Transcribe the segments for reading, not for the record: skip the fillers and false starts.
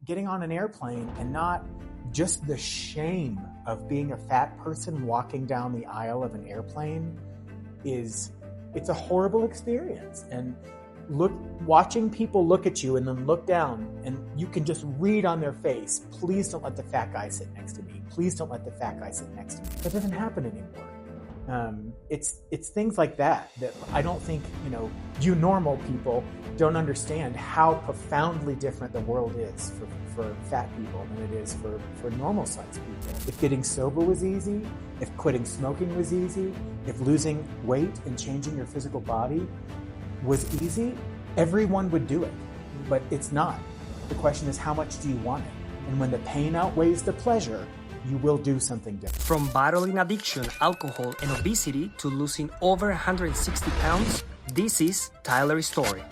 getting on an airplane and not just the shame of being a fat person walking down the aisle of an airplane it's a horrible experience. And watching people look at you and then look down, and you can just read on their face, please don't let the fat guy sit next to me. Please don't let the fat guy sit next to me. That doesn't happen anymore. It's things like that I don't think, you normal people don't understand how profoundly different the world is for fat people than it is for normal sized people. If getting sober was easy, if quitting smoking was easy, if losing weight and changing your physical body was easy, everyone would do it. But it's not. The question is, how much do you want it? And when the pain outweighs the pleasure, you will do something different. From battling addiction, alcohol, and obesity to losing over 160 pounds, this is Tyler's story.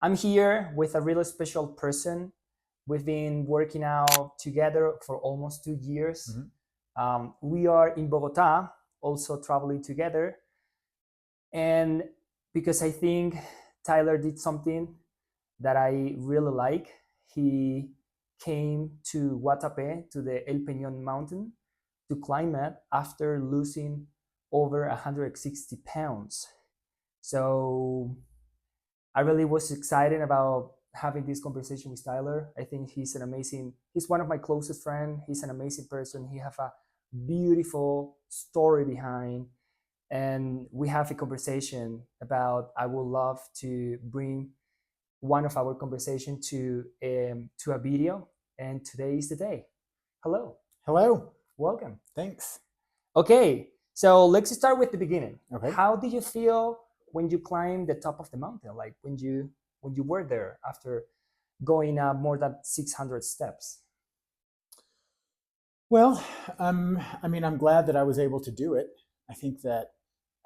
I'm here with a really special person. We've been working out together for almost 2 years. Mm-hmm. We are in Bogota, also traveling together. And because I think Tyler did something that I really like, he came to Guatapé, to the El Peñón mountain, to climb it after losing over 160 pounds. So I really was excited about having this conversation with Tyler. I think he's one of my closest friends. He's an amazing person. He has a beautiful story behind. And we have a conversation about, I would love to bring one of our conversation to a video, and today is the day. Hello. Welcome. Thanks. Okay, so let's start with the beginning. Okay. How did you feel when you climbed the top of the mountain? Like when you were there after going up more than 600 steps? Well, I'm glad that I was able to do it. I think that,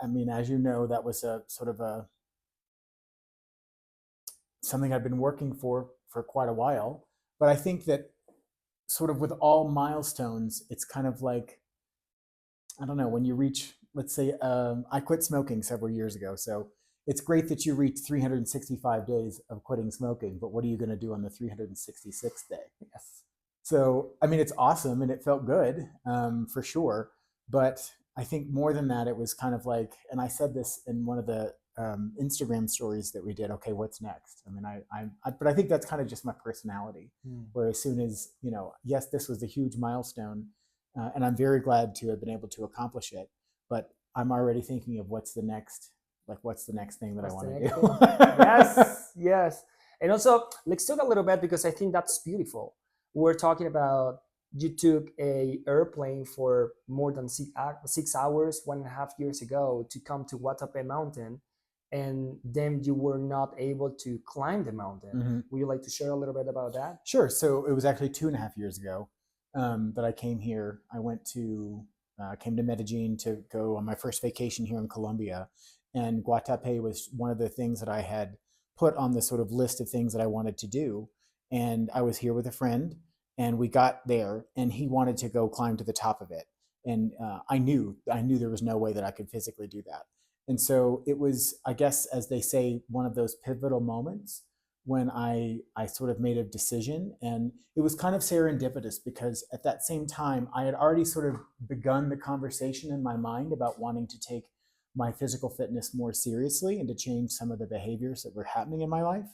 as you know, that was a sort of something I've been working for quite a while. But I think that sort of with all milestones, it's kind of like, I don't know, when you reach, let's say, I quit smoking several years ago. So it's great that you reach 365 days of quitting smoking, but what are you going to do on the 366th day? Yes. So, it's awesome and it felt good, for sure. But I think more than that, it was kind of like, and I said this in one of the Instagram stories that we did, okay, what's next? But I think that's kind of just my personality, where as soon as, yes, this was a huge milestone, and I'm very glad to have been able to accomplish it, but I'm already thinking of what's the next thing that I want to do. Yes. And also, let's talk a little bit, because I think that's beautiful. We're talking about, you took a airplane for more than 6 hours, 1.5 years ago, to come to Guatapé mountain, and then you were not able to climb the mountain. Mm-hmm. Would you like to share a little bit about that? Sure. So it was actually 2.5 years ago that I came here. I came to Medellin to go on my first vacation here in Colombia, and Guatapé was one of the things that I had put on the sort of list of things that I wanted to do. And I was here with a friend, and we got there, and he wanted to go climb to the top of it. And I knew there was no way that I could physically do that. And so it was, I guess, as they say, one of those pivotal moments when I sort of made a decision. And it was kind of serendipitous, because at that same time, I had already sort of begun the conversation in my mind about wanting to take my physical fitness more seriously and to change some of the behaviors that were happening in my life.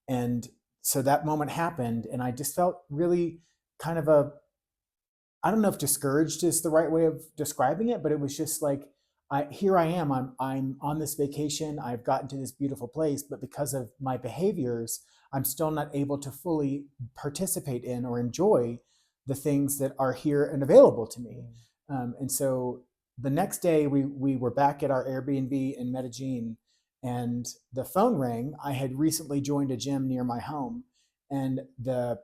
And so that moment happened, and I just felt really kind of I don't know if discouraged is the right way of describing it, but it was just like, here I am, I'm on this vacation, I've gotten to this beautiful place, but because of my behaviors, I'm still not able to fully participate in or enjoy the things that are here and available to me. And so the next day we were back at our Airbnb in Medellin, and the phone rang. I had recently joined a gym near my home, and the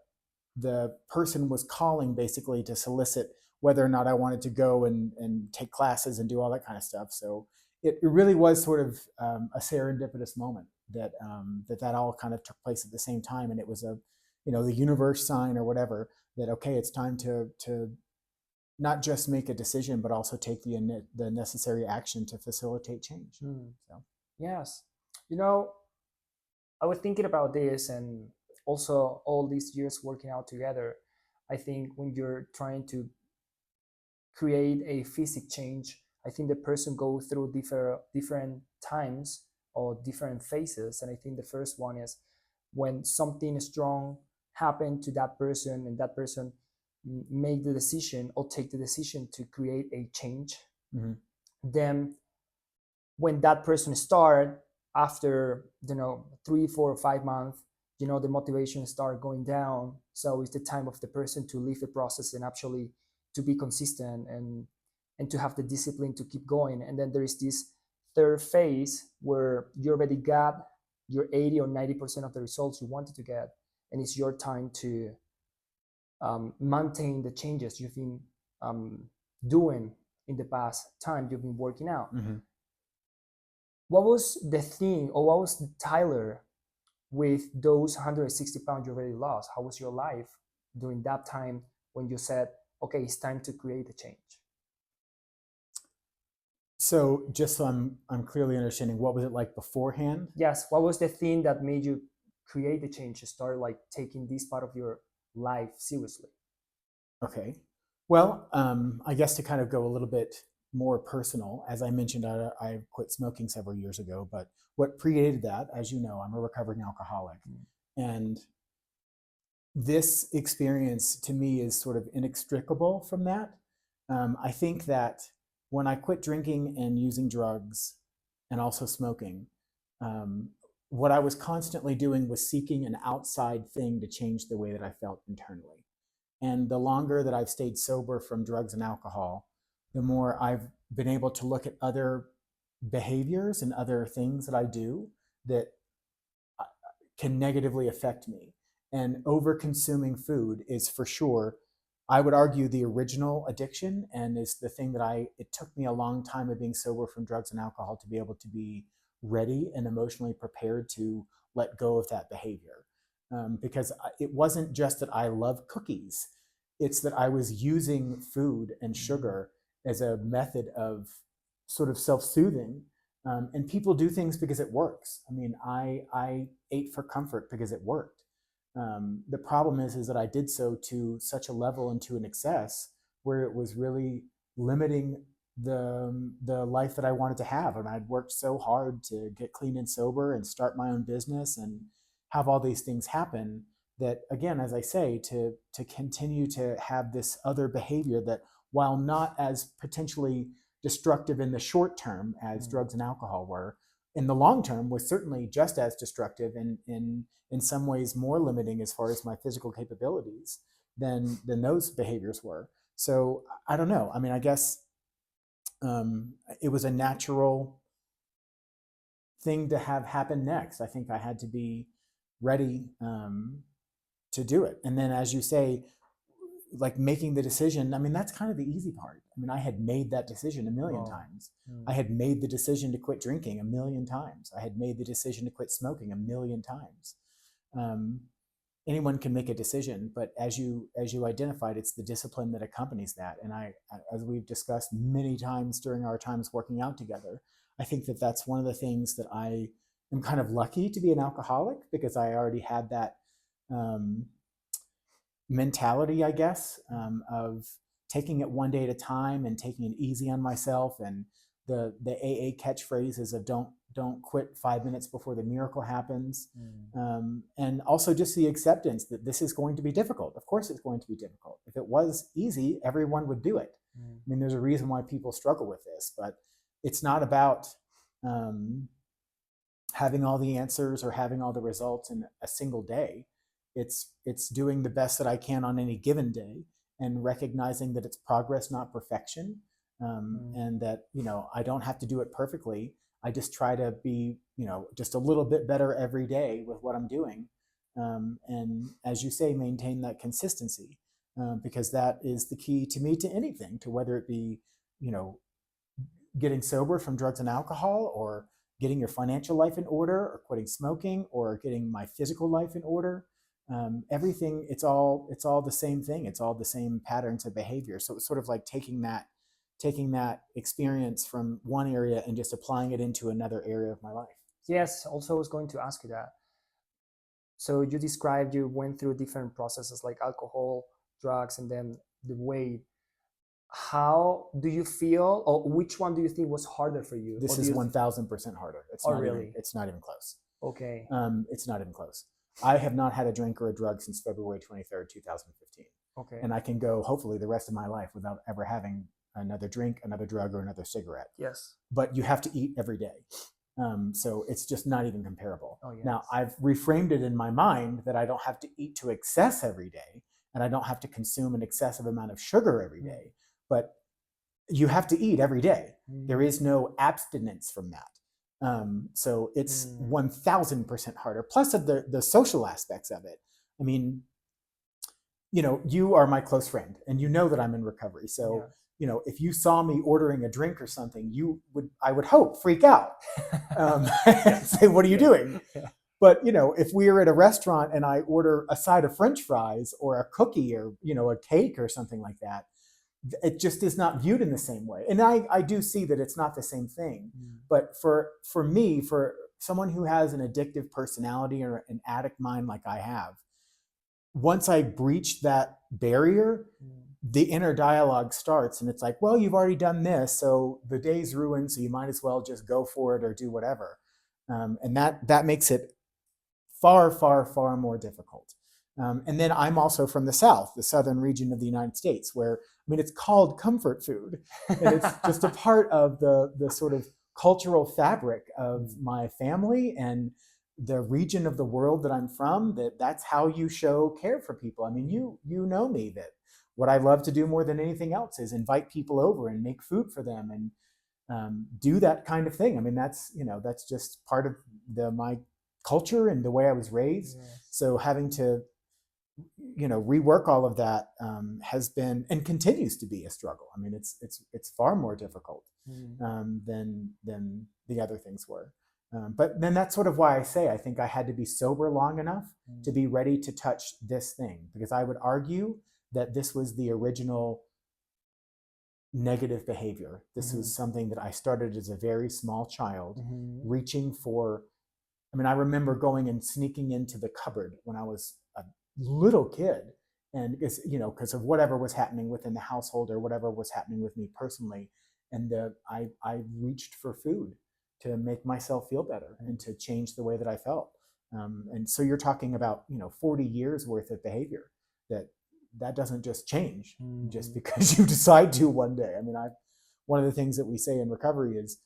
person was calling basically to solicit whether or not I wanted to go and take classes and do all that kind of stuff. So it really was sort of a serendipitous moment that all kind of took place at the same time. And it was the universe sign or whatever, that, okay, it's time to not just make a decision, but also take the necessary action to facilitate change. So. Yes. I was thinking about this, and also all these years working out together, I think when you're trying to create a physical change, I think the person goes through different times or different phases. And I think the first one is when something strong happened to that person, and that person make the decision or take the decision to create a change. Mm-hmm. Then when that person start, after 3, 4, 5 months, the motivation start going down. So it's the time of the person to leave the process and actually to be consistent and to have the discipline to keep going. And then there is this third phase where you already got your 80 or 90% of the results you wanted to get, and it's your time to maintain the changes you've been doing in the past time you've been working out. Mm-hmm. What was the thing, or what was Tyler with those 160 pounds you already lost? How was your life during that time when you said, okay, it's time to create a change? So just so I'm clearly understanding, what was it like beforehand? Yes. What was the thing that made you create the change, to start like taking this part of your life seriously? Okay. Well, I guess to kind of go a little bit more personal, as I mentioned, I quit smoking several years ago, but what predated that, as you know, I'm a recovering alcoholic. And this experience to me is sort of inextricable from that. I think that when I quit drinking and using drugs and also smoking, what I was constantly doing was seeking an outside thing to change the way that I felt internally. And the longer that I've stayed sober from drugs and alcohol, the more I've been able to look at other behaviors and other things that I do that can negatively affect me. And over consuming food is for sure, I would argue, the original addiction, and is the thing that it took me a long time of being sober from drugs and alcohol to be able to be ready and emotionally prepared to let go of that behavior. Because it wasn't just that I love cookies, it's that I was using food and sugar as a method of sort of self-soothing. And people do things because it works. I mean, I ate for comfort because it worked. The problem is that I did so to such a level and to an excess where it was really limiting the life that I wanted to have. And I'd worked so hard to get clean and sober and start my own business and have all these things happen that, again, as I say, to continue to have this other behavior that, while not as potentially destructive in the short term as drugs and alcohol were, in the long term was certainly just as destructive and in some ways more limiting as far as my physical capabilities than those behaviors were. So I don't know. I mean, I guess it was a natural thing to have happen next. I think I had to be ready to do it. And then, as you say, like making the decision, I mean, that's kind of the easy part. I mean, I had made that decision a million times. I had made the decision to quit drinking a million times. I had made the decision to quit smoking a million times. Anyone can make a decision, but as you identified, it's the discipline that accompanies that. And as we've discussed many times during our times working out together, I think that that's one of the things that I am kind of lucky to be an alcoholic, because I already had that mentality, I guess, of taking it one day at a time and taking it easy on myself. And the AA catchphrase is of don't quit 5 minutes before the miracle happens. And also just the acceptance that this is going to be difficult. Of course it's going to be difficult. If it was easy, everyone would do it. I mean, there's a reason why people struggle with this, but it's not about having all the answers or having all the results in a single day. It's doing the best that I can on any given day, and recognizing that it's progress, not perfection. And that, I don't have to do it perfectly. I just try to be, just a little bit better every day with what I'm doing. And as you say, maintain that consistency, because that is the key to me to anything, to whether it be, getting sober from drugs and alcohol, or getting your financial life in order, or quitting smoking, or getting my physical life in order. Everything, it's all the same thing. It's all the same patterns of behavior. So it's sort of like taking that experience from one area and just applying it into another area of my life. Yes, also I was going to ask you that. So you described you went through different processes like alcohol, drugs, and then the weight. How do you feel, or which one do you think was harder for you? This Or do is you 1000% harder. It's Oh, not even. really? It's not even close. Okay. It's not even close. I have not had a drink or a drug since February 23rd, 2015, Okay. and I can go hopefully the rest of my life without ever having another drink, another drug, or another cigarette. Yes. But you have to eat every day. So it's just not even comparable. Oh, yes. Now, I've reframed it in my mind that I don't have to eat to excess every day, and I don't have to consume an excessive amount of sugar every day, but you have to eat every day. There is no abstinence from that. So it's 1000% harder. Plus of the social aspects of it. I mean, you know, you are my close friend, and you know that I'm in recovery. So, Yeah. you know, if you saw me ordering a drink or something, I would hope, freak out, say, "What are you doing?" Yeah. But, you know, if we are at a restaurant and I order a side of French fries or a cookie or, you know, a cake or something like that, it just is not viewed in the same way. And I do see that it's not the same thing. But for me, for someone who has an addictive personality or an addict mind like I have, once I breach that barrier, the inner dialogue starts, and it's like, well, you've already done this, so the day's ruined, so you might as well just go for it or do whatever. And that makes it far, far, far more difficult. And then I'm also from the South, the southern region of the United States, where, I mean, it's called comfort food. And it's just a part of the sort of cultural fabric of my family and the region of the world that I'm from, that's how you show care for people. I mean, you know me, that what I love to do more than anything else is invite people over and make food for them and do that kind of thing. I mean, that's just part of my culture and the way I was raised. Yes. So having to, rework all of that has been and continues to be a struggle. I mean, it's far more difficult than the other things were. But then that's sort of why I say I think I had to be sober long enough to be ready to touch this thing, because I would argue that this was the original negative behavior. This was something that I started as a very small child, reaching for. I mean, I remember going and sneaking into the cupboard when I was a little kid, and because of whatever was happening within the household or whatever was happening with me personally, and I reached for food to make myself feel better and to change the way that I felt. And so you're talking about 40 years worth of behavior that doesn't just change just because you decide to one day. I mean, one of the things that we say in recovery is,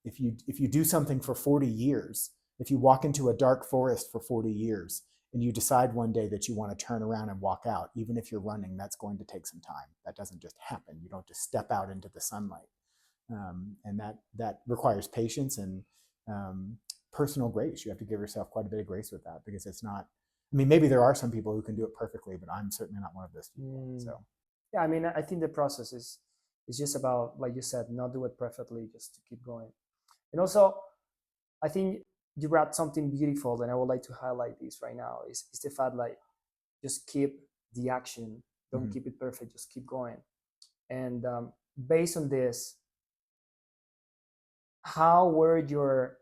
if you do something for 40 years, if you walk into a dark forest for 40 years and you decide one day that you want to turn around and walk out, even if you're running, that's going to take some time. That doesn't just happen. You don't just step out into the sunlight. And that requires patience and personal grace. You have to give yourself quite a bit of grace with that, because it's not, I mean, maybe there are some people who can do it perfectly, but I'm certainly not one of those people. So yeah, I mean, I think the process is just about, like you said, not do it perfectly, just to keep going. And also, I think you brought something beautiful, and I would like to highlight this right now, is the fact, like, just keep the action, don't keep it perfect, just keep going. And based on this, how were your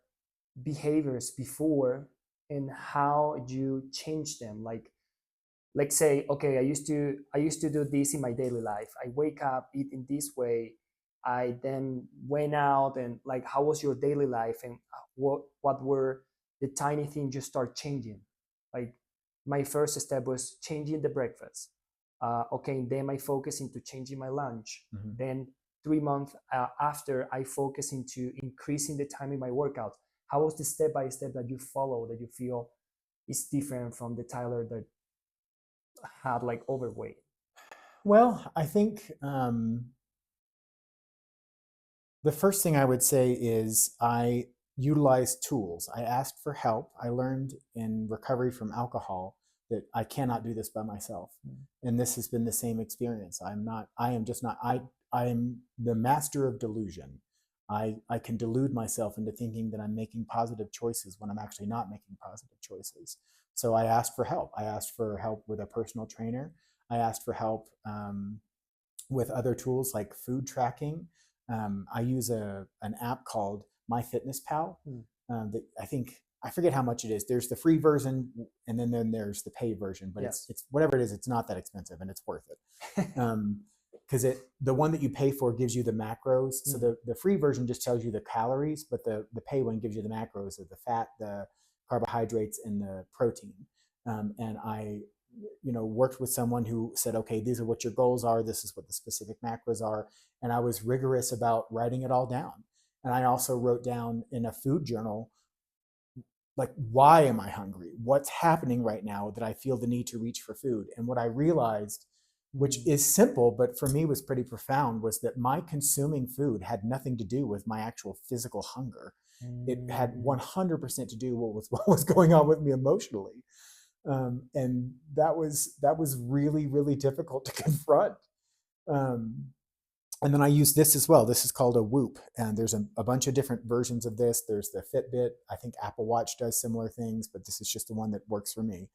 behaviors before, and how you change them? Like say, okay, I used to do this in my daily life. I wake up, eat in this way. I then went out, and like, how was your daily life, and what were the tiny things you start changing? Like, my first step was changing the breakfast. Okay, then I focus into changing my lunch. Then 3 months after, I focus into increasing the time in my workout. How was the step by step that you follow that you feel is different from the Tyler that had like overweight? Well, I think the first thing I would say is I utilized tools. I asked for help. I learned in recovery from alcohol that I cannot do this by myself. And this has been the same experience. I am the master of delusion. I can delude myself into thinking that I'm making positive choices when I'm actually not making positive choices. So I asked for help. I asked for help with a personal trainer. I asked for help with other tools like food tracking. I use an app called MyFitnessPal that I think I forget how much it is. There's the free version, and then there's the paid version. But Yes. it's whatever it is. It's not that expensive, and it's worth it. Because the one that you pay for gives you the macros. So the free version just tells you the calories, but the pay one gives you the macros of the fat, the carbohydrates, and the protein. And I, worked with someone who said, okay, these are what your goals are. This is what the specific macros are. And I was rigorous about writing it all down. And I also wrote down in a food journal, like, why am I hungry? What's happening right now that I feel the need to reach for food? And what I realized, which is simple, but for me was pretty profound, was that my consuming food had nothing to do with my actual physical hunger. It had 100% to do with what was going on with me emotionally. And that was really, really difficult to confront. And then I use this as well. This is called a Whoop, and there's a bunch of different versions of this. There's the Fitbit. I think Apple Watch does similar things, but this is just the one that works for me.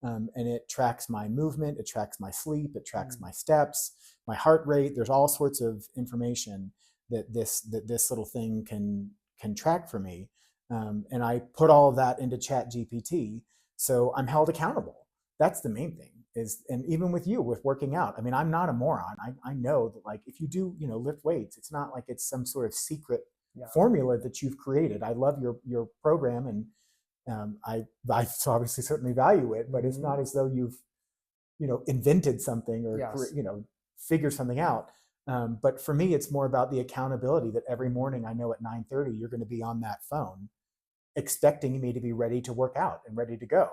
And it tracks my movement, it tracks my sleep, it tracks my steps, my heart rate. There's all sorts of information that this little thing can track for me. And I put all of that into ChatGPT, so I'm held accountable. That's the main thing. And even with you, with working out, I mean, I'm not a moron. I know that, like, if you do, lift weights, it's not like it's some sort of secret formula that you've created. I love your program, and I obviously certainly value it, but it's not as though you've, invented something or, figured something out. But for me, it's more about the accountability that every morning I know at 9:30, you're going to be on that phone expecting me to be ready to work out and ready to go.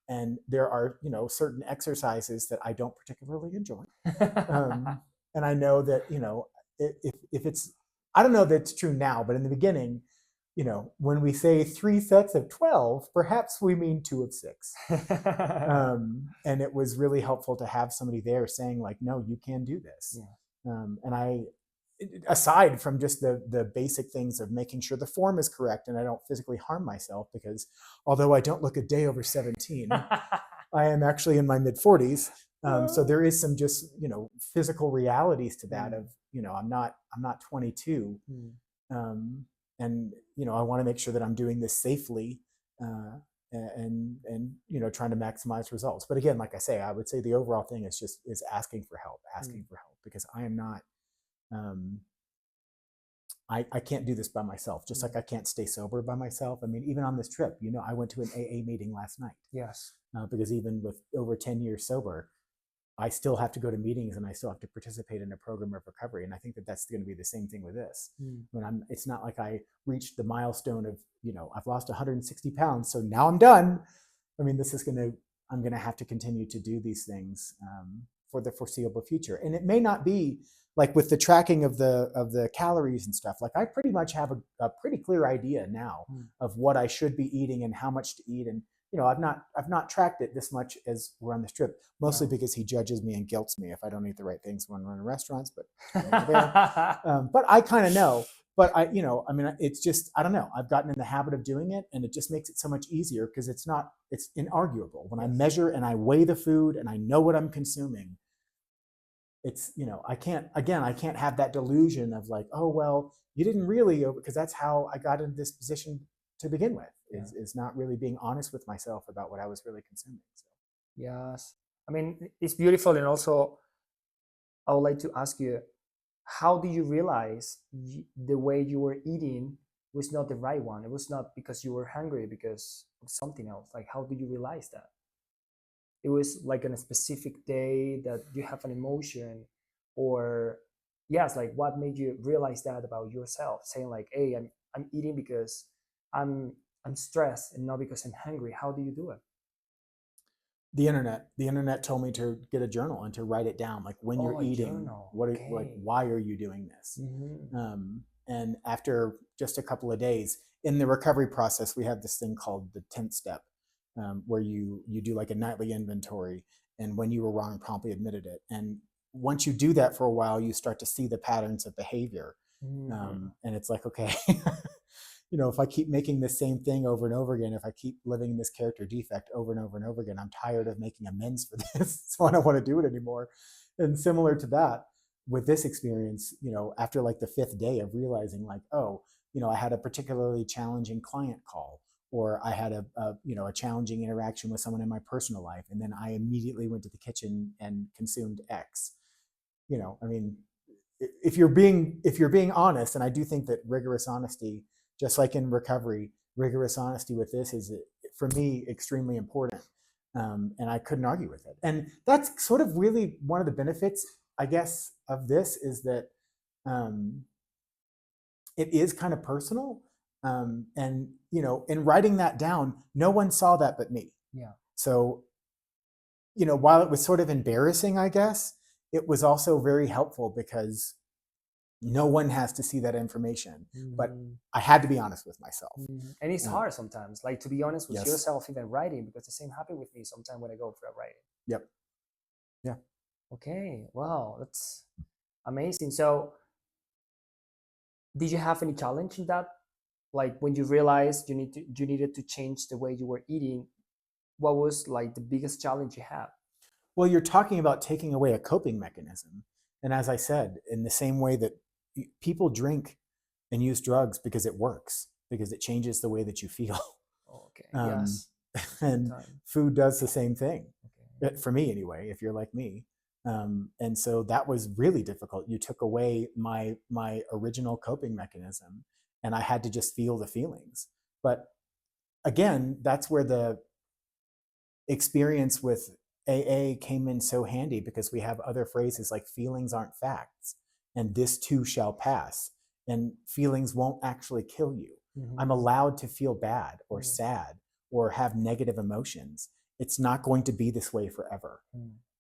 And there are, certain exercises that I don't particularly enjoy. And I know that, if it's, I don't know if it's true now, but in the beginning, when we say 3 sets of 12, perhaps we mean 2 of 6. And it was really helpful to have somebody there saying, like, no, you can do this. And I, aside from just the basic things of making sure the form is correct and I don't physically harm myself, because although I don't look a day over 17, I am actually in my mid 40s. So there is some just, physical realities to that of, I'm not 22. And, I want to make sure that I'm doing this safely, and trying to maximize results. But again, like I say, I would say the overall thing is asking for help, because I am not, I can't do this by myself, just like I can't stay sober by myself. I mean, even on this trip, I went to an AA meeting last night. Yes. Because even with over 10 years sober, I still have to go to meetings and I still have to participate in a program of recovery. And I think that that's going to be the same thing with this. It's not like I reached the milestone of, I've lost 160 pounds, so now I'm done. I mean, I'm going to have to continue to do these things for the foreseeable future. And it may not be like with the tracking of the calories and stuff. Like, I pretty much have a pretty clear idea now of what I should be eating and how much to eat. And I've not tracked it this much as we're on this trip, mostly because he judges me and guilts me if I don't eat the right things when we're in restaurants. But but I kind of know. But it's just, I don't know. I've gotten in the habit of doing it, and it just makes it so much easier because it's inarguable. When I measure and I weigh the food and I know what I'm consuming, it's, I can't have that delusion of like, oh, well, you didn't really, because that's how I got into this position to begin with, is not really being honest with myself about what I was really consuming. So. Yes. I mean, it's beautiful. And also, I would like to ask you, how do you realize the way you were eating was not the right one? It was not because you were hungry, because of something else. Like, how did you realize that? It was like on a specific day that you have an emotion, or yes, like what made you realize that about yourself, saying like, hey, I'm eating because I'm stressed and not because I'm hungry. How do you do it? The internet told me to get a journal and to write it down, like when you're eating, why are you doing this? And after just a couple of days in the recovery process, we have this thing called the 10th step, where you do like a nightly inventory, and when you were wrong, promptly admitted it. And once you do that for a while, you start to see the patterns of behavior. And it's like, okay, if I keep making the same thing over and over again, if I keep living in this character defect over and over and over again, I'm tired of making amends for this. So I don't want to do it anymore. And similar to that, with this experience, after like the 5th day of realizing like, oh, I had a particularly challenging client call, or I had a challenging interaction with someone in my personal life, and then I immediately went to the kitchen and consumed X. I mean, if you're being honest, and I do think that rigorous honesty, just like in recovery, rigorous honesty with this is, for me, extremely important. And I couldn't argue with it. And that's sort of really one of the benefits, I guess, of this, is that it is kind of personal. And, in writing that down, no one saw that but me. Yeah. So, while it was sort of embarrassing, I guess, it was also very helpful because no one has to see that information. But I had to be honest with myself. And it's hard sometimes, like, to be honest with Yes. yourself, even writing, because the same happened with me sometimes when I go for a writing. Yep. Yeah. Okay. Wow, that's amazing. So, did you have any challenge in that? Like, when you realized you needed to change the way you were eating, what was like the biggest challenge you had? Well, you're talking about taking away a coping mechanism. And as I said, in the same way that people drink and use drugs because it works, because it changes the way that you feel. Okay. Yes. And food does the same thing. Okay. For me anyway, if you're like me. And so that was really difficult. You took away my original coping mechanism, and I had to just feel the feelings. But again, that's where the experience with AA came in so handy, because we have other phrases like feelings aren't facts, and this too shall pass, and feelings won't actually kill you. I'm allowed to feel bad or sad or have negative emotions. It's not going to be this way forever.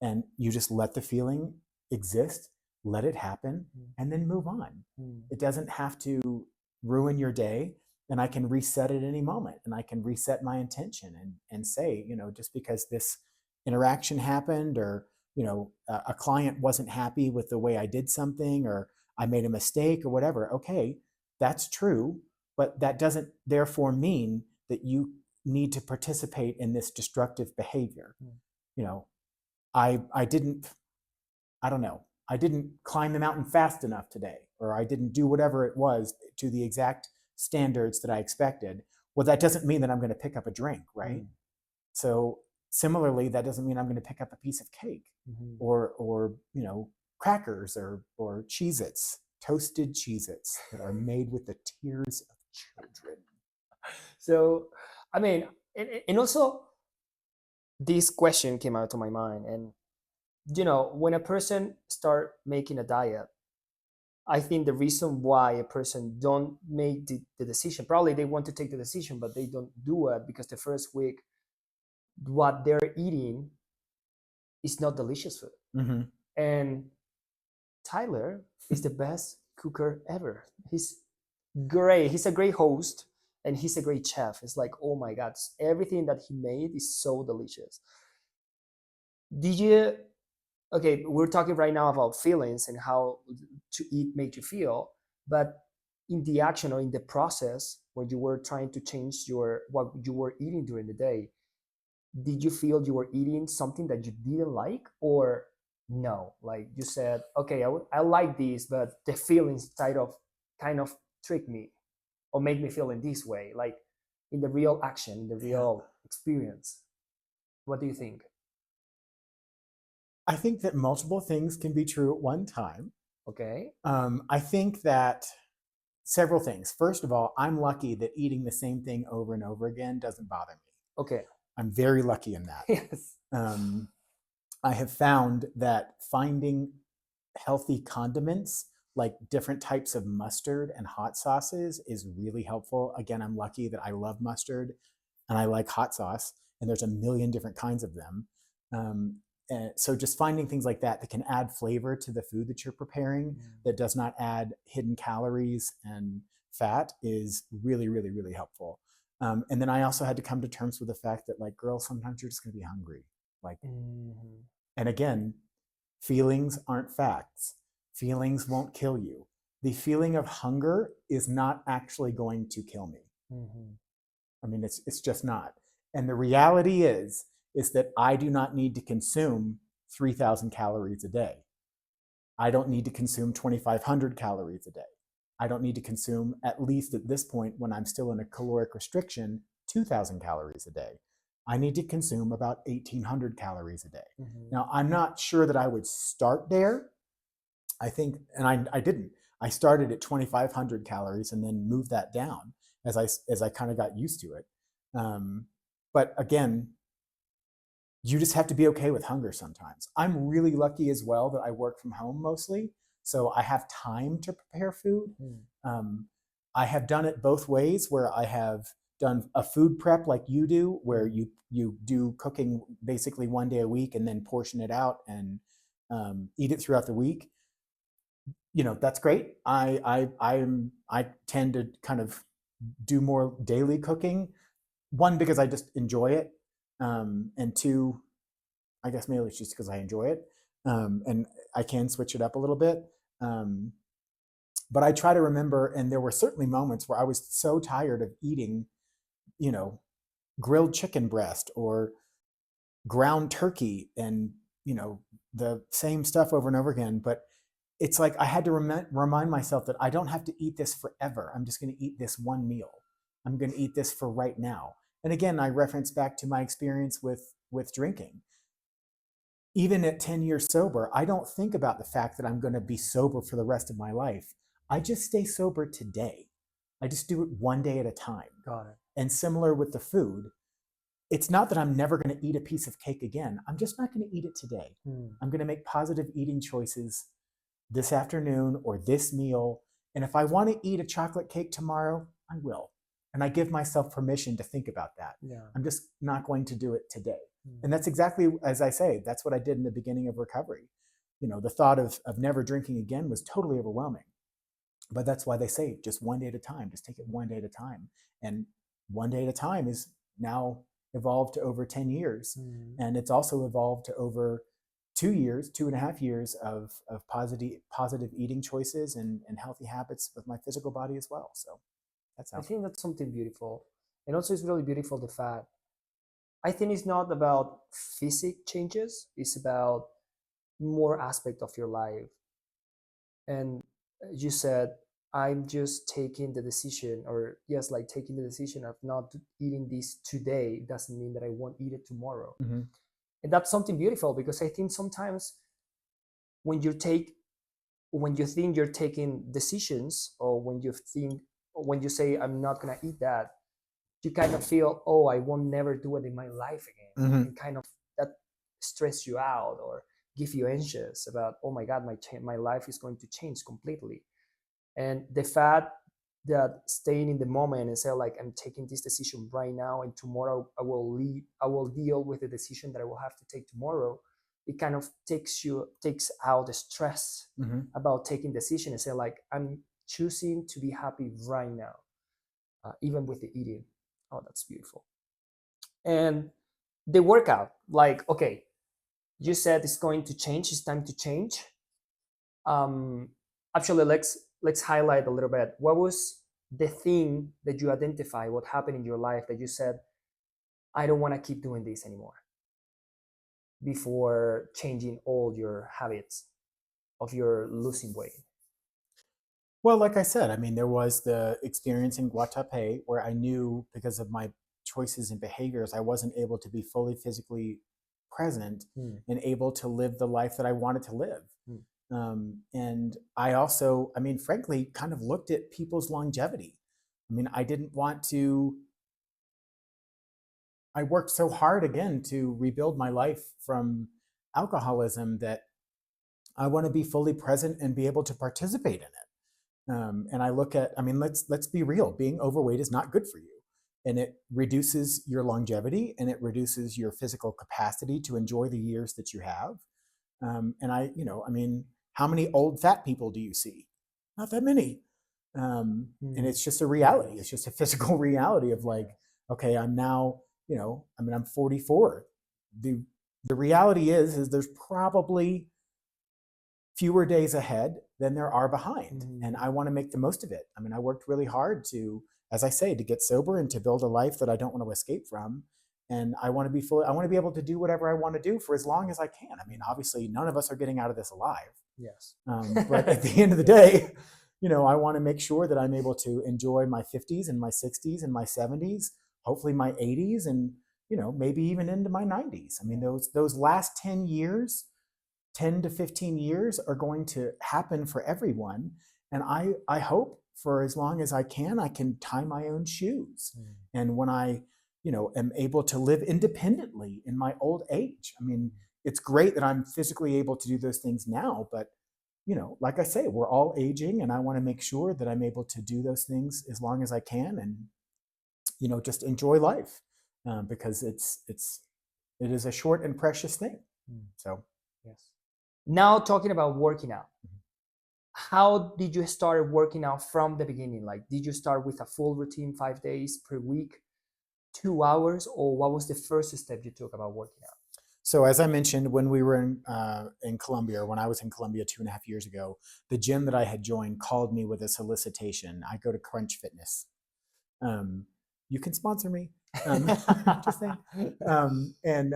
And you just let the feeling exist, let it happen, and then move on. It doesn't have to ruin your day, and I can reset at any moment, and I can reset my intention and say, just because this interaction happened, or a client wasn't happy with the way I did something, or I made a mistake or whatever. Okay, that's true, but that doesn't therefore mean that you need to participate in this destructive behavior. I didn't climb the mountain fast enough today, or I didn't do whatever it was to the exact standards that I expected. Well, that doesn't mean that I'm going to pick up a drink, right? So similarly, that doesn't mean I'm going to pick up a piece of cake, or crackers, or Cheez-Its, toasted Cheez-Its that are made with the tears of children. So, I mean, and also this question came out to my mind, and when a person start making a diet, I think the reason why a person don't make the decision, probably they want to take the decision, but they don't do it because the first week, what they're eating is not delicious food. And Tyler is the best cooker ever. He's great. He's a great host, and he's a great chef. It's like, oh my God, everything that he made is so delicious. Okay, we're talking right now about feelings and how to eat made you feel, but in the action or in the process when you were trying to change what you were eating during the day, did you feel you were eating something that you didn't like, or no? Like you said, okay, I like this, but the feelings kind of trick me or make me feel in this way, like in the real action, in the real experience. What do you think? I think that multiple things can be true at one time. Okay. I think that several things. First of all, I'm lucky that eating the same thing over and over again doesn't bother me. Okay. I'm very lucky in that. Yes. I have found that finding healthy condiments, like different types of mustard and hot sauces, is really helpful. Again, I'm lucky that I love mustard and I like hot sauce, and there's a million different kinds of them. And so just finding things like that can add flavor to the food that you're preparing, that does not add hidden calories and fat, is really, really, really helpful. And then I also had to come to terms with the fact that, like, girl, sometimes you're just going to be hungry. Like, and again, feelings aren't facts. Feelings won't kill you. The feeling of hunger is not actually going to kill me. I mean, it's just not. And the reality is that I do not need to consume 3,000 calories a day. I don't need to consume 2,500 calories a day. I don't need to consume, at least at this point when I'm still in a caloric restriction, 2,000 calories a day. I need to consume about 1,800 calories a day. Mhm. Now, I'm not sure that I would start there. I think, and I didn't. I started at 2,500 calories and then moved that down as I kind of got used to it. But again, you just have to be okay with hunger sometimes. I'm really lucky as well that I work from home mostly, so I have time to prepare food. I have done it both ways, where I have done a food prep like you do, where you do cooking basically one day a week and then portion it out and eat it throughout the week. That's great. I tend to kind of do more daily cooking. One, because I just enjoy it, and two, I guess mainly it's just because I enjoy it, and I can switch it up a little bit. But I try to remember, and there were certainly moments where I was so tired of eating, grilled chicken breast or ground turkey and, the same stuff over and over again. But it's like I had to remind myself that I don't have to eat this forever. I'm just going to eat this one meal. I'm going to eat this for right now. And again, I reference back to my experience with drinking. Even at 10 years sober, I don't think about the fact that I'm going to be sober for the rest of my life. I just stay sober today. I just do it one day at a time. Got it. And similar with the food, it's not that I'm never going to eat a piece of cake again. I'm just not going to eat it today. I'm going to make positive eating choices this afternoon or this meal. And if I want to eat a chocolate cake tomorrow, I will. And I give myself permission to think about that. Yeah. I'm just not going to do it today. And that's exactly, as I say, that's what I did in the beginning of recovery. The thought of never drinking again was totally overwhelming. But that's why they say just one day at a time, just take it one day at a time. And one day at a time is now evolved to over 10 years. And it's also evolved to over 2.5 years of positive eating choices and healthy habits with my physical body as well. So that's how. I think that's something beautiful. And also it's really beautiful the fact, I think it's not about physique changes, it's about more aspect of your life. And you said, I'm just taking the decision, or yes, like taking the decision of not eating this today doesn't mean that I won't eat it tomorrow. And that's something beautiful, because I think sometimes when you think you're taking decisions, or when you say I'm not gonna eat that, you kind of feel, oh, I won't never do it in my life again. And kind of that stress you out or give you anxious about, oh my God, my life is going to change completely. And the fact that staying in the moment and say, like, I'm taking this decision right now, and tomorrow I will deal with the decision that I will have to take tomorrow. It kind of takes out the stress about taking decision and say, like, I'm choosing to be happy right now, even with the eating. Oh, that's beautiful. And the workout, like, okay, you said it's going to change. It's time to change. Actually, let's highlight a little bit. What was the thing that you identify? What happened in your life that you said, I don't want to keep doing this anymore, before changing all your habits of your losing weight? Well, like I said, I mean, there was the experience in Guatapé where I knew, because of my choices and behaviors, I wasn't able to be fully physically present and able to live the life that I wanted to live. And I also, I mean, frankly, kind of looked at people's longevity. I mean, I worked so hard again to rebuild my life from alcoholism that I want to be fully present and be able to participate in it. And I look at, I mean, let's be real. Being overweight is not good for you, and it reduces your longevity, and it reduces your physical capacity to enjoy the years that you have. And I mean, how many old fat people do you see? Not that many. And it's just a reality. It's just a physical reality of, like, okay, I'm now, I mean, I'm 44. The reality is there's probably fewer days ahead than there are behind. And I want to make the most of it. I mean, I worked really hard to, as I say, to get sober and to build a life that I don't want to escape from. And I want to be able to do whatever I want to do for as long as I can. I mean, obviously none of us are getting out of this alive. Yes. But at the end of the day, I want to make sure that I'm able to enjoy my 50s and my 60s and my 70s, hopefully my 80s and, maybe even into my 90s. I mean, those last 10 years, 10 to 15 years are going to happen for everyone. And I hope for as long as I can tie my own shoes. And when I, am able to live independently in my old age. I mean, it's great that I'm physically able to do those things now, but like I say, we're all aging, and I want to make sure that I'm able to do those things as long as I can, and just enjoy life, because it is a short and precious thing. So, yes. Now talking about working out, how did you start working out from the beginning? Like, did you start with a full routine, 5 days per week, 2 hours, or what was the first step you took about working out? So as I mentioned, when we were in Colombia, when I was in Colombia 2.5 years ago, the gym that I had joined called me with a solicitation. I go to Crunch Fitness. You can sponsor me. Just saying. And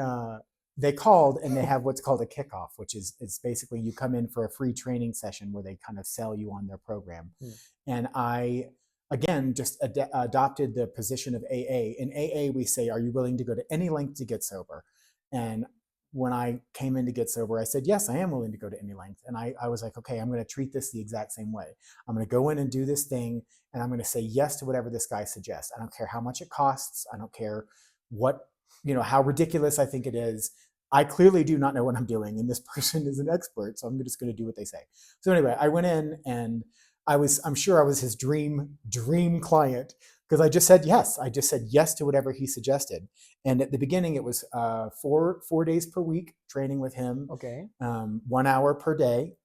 they called, and they have what's called a kickoff, which is it's basically you come in for a free training session where they kind of sell you on their program. And I, again, just adopted the position of AA. In AA, we say, are you willing to go to any length to get sober? And when I came in to get sober, I said, yes, I am willing to go to any length. And I was like, okay, I'm going to treat this the exact same way. I'm going to go in and do this thing, and I'm going to say yes to whatever this guy suggests. I don't care how much it costs. I don't care how ridiculous I think it is. I clearly do not know what I'm doing, and this person is an expert, so I'm just going to do what they say. So anyway, I went in, and I'm sure I was his dream client, because I just said yes. I just said yes to whatever he suggested. And at the beginning, it was 4 days per week training with him. Okay. 1 hour per day.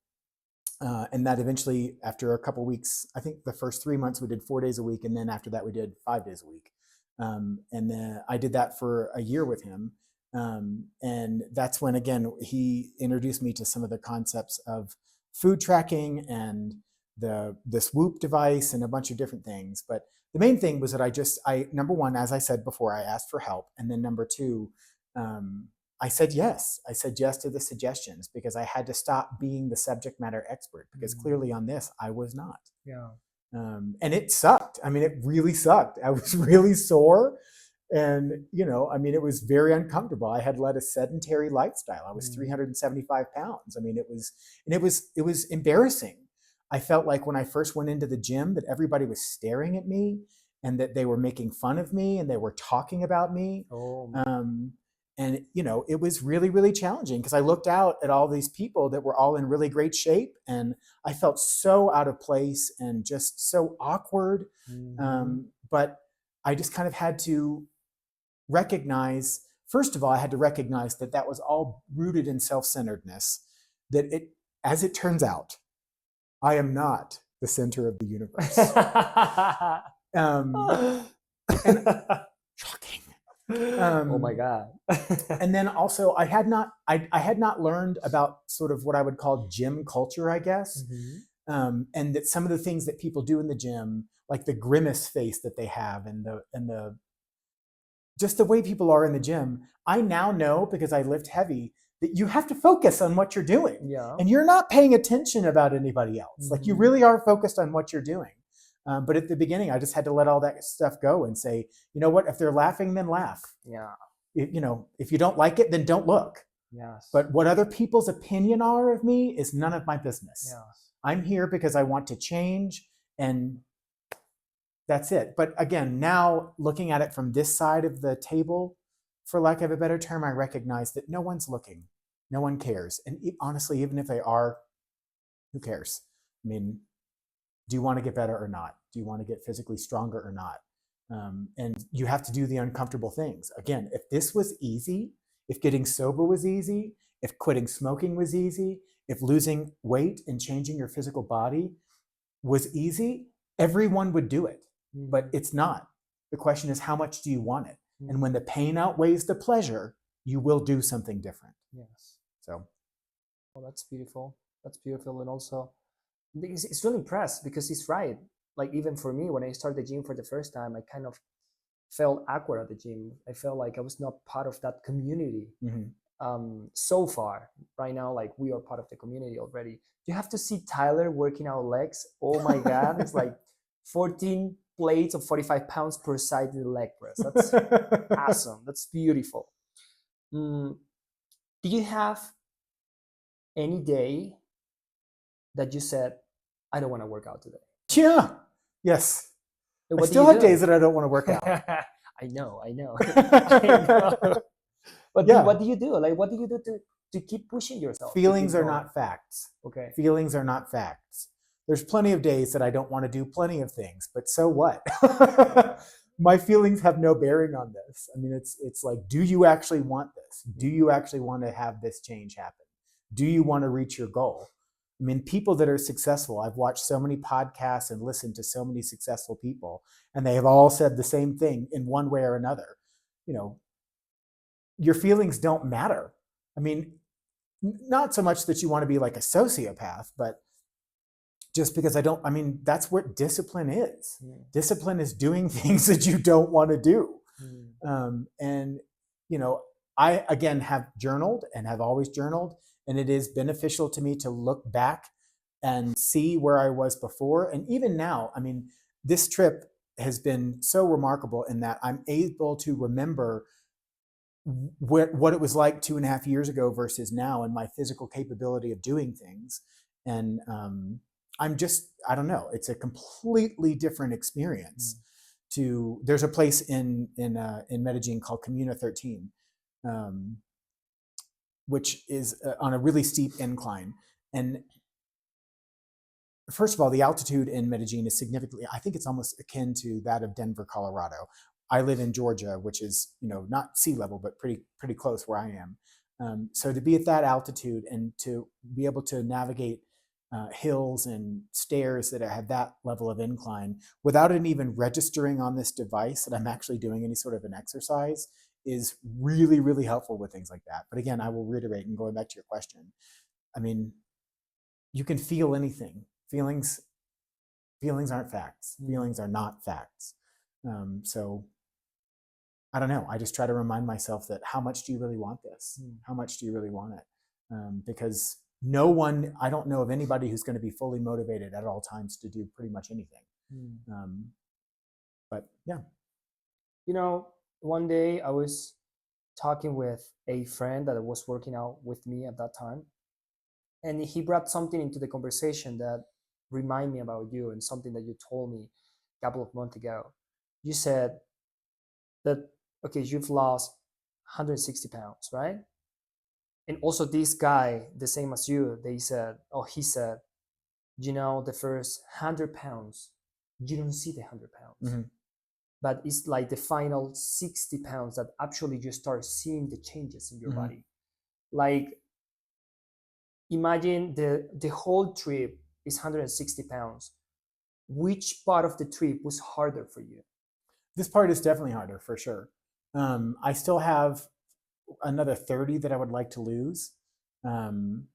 And that eventually, after a couple weeks, I think the first 3 months we did 4 days a week. And then after that, we did 5 days a week. And then I did that for a year with him. And that's when, again, he introduced me to some of the concepts of food tracking and this Whoop device and a bunch of different things. But the main thing was that I number one, as I said before, I asked for help. And then number two, I said yes. I said yes to the suggestions, because I had to stop being the subject matter expert, because clearly on this, I was not. Yeah. And it sucked. I mean, it really sucked. I was really sore. And, it was very uncomfortable. I had led a sedentary lifestyle. I was 375 pounds. I mean, it was embarrassing. I felt like when I first went into the gym that everybody was staring at me, and that they were making fun of me, and they were talking about me. And, it was really, really challenging, because I looked out at all these people that were all in really great shape, and I felt so out of place and just so awkward. But I just kind of had to recognize, first of all, I had to recognize that was all rooted in self-centeredness, that as it turns out, I am not the center of the universe. And shocking. Oh my God. And then also I had not learned about sort of what I would call gym culture, I guess. And that some of the things that people do in the gym, like the grimace face that they have, and the just the way people are in the gym, I now know, because I lift heavy, that you have to focus on what you're doing. Yeah. And you're not paying attention about anybody else. Like, you really are focused on what you're doing. But at the beginning, I just had to let all that stuff go and say, you know what, if they're laughing, then laugh. Yeah. If you don't like it, then don't look. Yes. But what other people's opinion are of me is none of my business. Yes. I'm here because I want to change, and that's it. But again, now looking at it from this side of the table, for lack of a better term, I recognize that no one's looking. No one cares. And honestly, even if they are, who cares? I mean, do you want to get better or not? Do you want to get physically stronger or not? And you have to do the uncomfortable things. Again, if this was easy, if getting sober was easy, if quitting smoking was easy, if losing weight and changing your physical body was easy, everyone would do it. But it's not. The question is, how much do you want it? And when the pain outweighs the pleasure, you will do something different. Yes. So. Well, that's beautiful. That's beautiful. And also, it's really impressed, because he's right. Like, even for me, when I started the gym for the first time, I kind of felt awkward at the gym. I felt like I was not part of that community. So far, right now, like, we are part of the community already. You have to see Tyler working out legs. Oh my God. It's like 14 plates of 45 pounds per side in the leg press. That's awesome. That's beautiful. Do you have any day that you said, I don't want to work out today? Yeah. Yes. And I what do still you have do? days that I don't want to work out. I know. I know. But Yeah. what do you do? Like, what do you do to keep pushing yourself? to Feelings keep are going? not facts. Okay. Feelings are not facts. There's plenty of days that I don't want to do plenty of things, but so what? My feelings have no bearing on this. I mean, it's like, do you actually want this? Do you actually want to have this change happen? Do you want to reach your goal? I mean, people that are successful, I've watched so many podcasts and listened to so many successful people, and they have all said the same thing in one way or another. You know, your feelings don't matter. I mean, not so much that you want to be like a sociopath, but just because I mean, that's what discipline is. Discipline is doing things that you don't want to do. And, you know, I, again, have journaled and have always journaled, and it is beneficial to me to look back and see where I was before. And even now, I mean, this trip has been so remarkable in that I'm able to remember what it was like 2.5 years ago versus now, and my physical capability of doing things. And I'm just, I don't know, it's a completely different experience. There's a place in Medellin called Comuna 13, which is on a really steep incline. And first of all, the altitude in Medellin is significantly, I think it's almost akin to that of Denver, Colorado. I live in Georgia, which is, you know, not sea level, but pretty close where I am. So to be at that altitude and to be able to navigate hills and stairs that have that level of incline without it even registering on this device that I'm actually doing any sort of an exercise is really, really helpful with things like that. But again, I will reiterate, and going back to your question, I mean, you can feel anything. Feelings aren't facts. Feelings are not facts. So I don't know. I just try to remind myself that how much do you really want this? How much do you really want it? Because I don't know of anybody who's going to be fully motivated at all times to do pretty much anything. But yeah. You know, one day I was talking with a friend that was working out with me at that time, and he brought something into the conversation that reminded me about you and something that you told me a couple of months ago. You said that, okay, you've lost 160 pounds, right? And also this guy, the same as you, he said, you know, the first 100 pounds, you don't see the 100 pounds. But it's like the final 60 pounds that actually you start seeing the changes in your body. Like, imagine the whole trip is 160 pounds. Which part of the trip was harder for you? This part is definitely harder, for sure. I still have another 30 that I would like to lose. The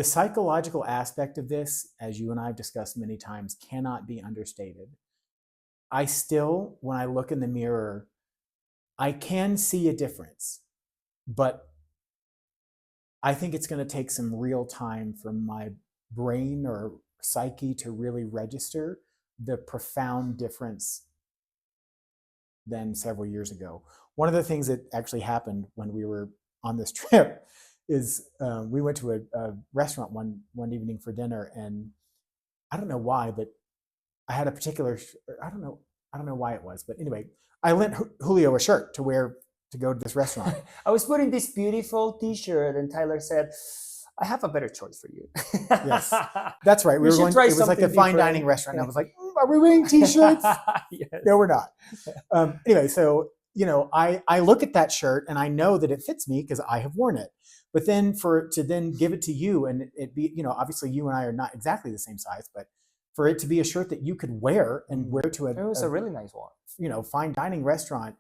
psychological aspect of this, as you and I have discussed many times, cannot be understated. I still, when I look in the mirror, I can see a difference, but I think it's going to take some real time for my brain or psyche to really register the profound difference than several years ago. One of the things that actually happened when we were on this trip is we went to a restaurant one evening for dinner, and I don't know why, but I had a particular, I don't know why it was, but anyway, I lent Julio a shirt to wear to go to this restaurant. I was putting this beautiful t-shirt, and Tyler said, I have a better choice for you. Yes, that's right. We were going. It was like a fine dining restaurant. And I was like, are we wearing t-shirts? Yes. No, we're not. Anyway, so you know, I look at that shirt and I know that it fits me because I have worn it. But then to then give it to you and it be, you know, obviously you and I are not exactly the same size, but for it to be a shirt that you could wear and wear to it was a really nice one, you know, fine dining restaurant,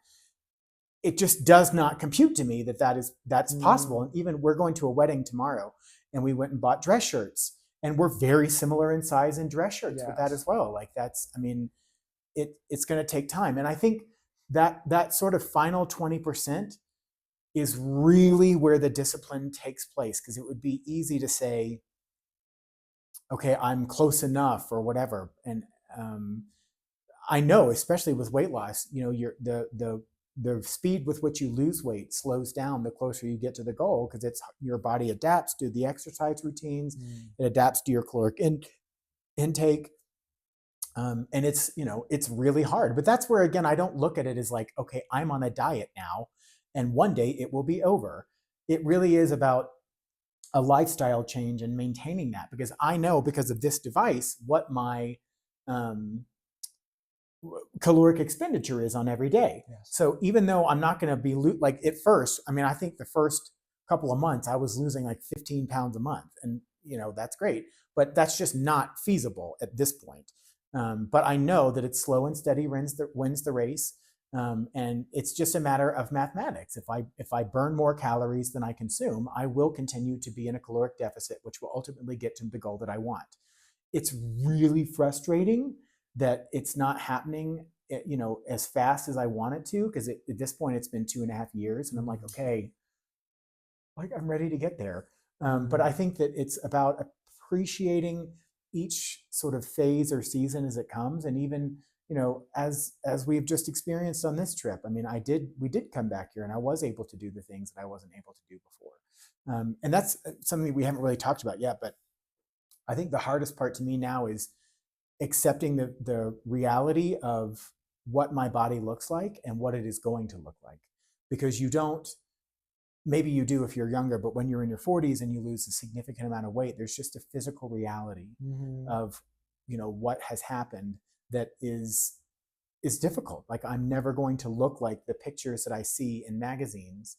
it just does not compute to me that's possible. And even we're going to a wedding tomorrow, and we went and bought dress shirts, and we're very similar in size in dress shirts with that as well. Like that's, I mean, it's going to take time, and I think that sort of final 20% is really where the discipline takes place, because it would be easy to say, okay, I'm close enough or whatever, and I know, especially with weight loss, you know, the speed with which you lose weight slows down the closer you get to the goal, because it's your body adapts to the exercise routines, it adapts to your caloric intake, and it's, you know, it's really hard. But that's where, again, I don't look at it as like, okay, I'm on a diet now, and one day it will be over. It really is about a lifestyle change and maintaining that, because I know, because of this device, what my um, caloric expenditure is on every day. Yes. So even though I'm not going to be like at first, I mean, I think the first couple of months I was losing like 15 pounds a month, and you know, that's great, but that's just not feasible at this point. But I know that it's slow and steady wins the race. And it's just a matter of mathematics. If I burn more calories than I consume, I will continue to be in a caloric deficit, which will ultimately get to the goal that I want. It's really frustrating that it's not happening, you know, as fast as I want it to, because at this point it's been 2.5 years, and I'm like, okay, like I'm ready to get there. But I think that it's about appreciating each sort of phase or season as it comes, and even, you know, as we've just experienced on this trip. I mean, we did come back here, and I was able to do the things that I wasn't able to do before, and that's something we haven't really talked about yet. But I think the hardest part to me now is accepting the reality of what my body looks like and what it is going to look like, because you don't, maybe you do if you're younger, but when you're in your 40s and you lose a significant amount of weight, there's just a physical reality of, you know, what has happened that is difficult. Like, I'm never going to look like the pictures that I see in magazines,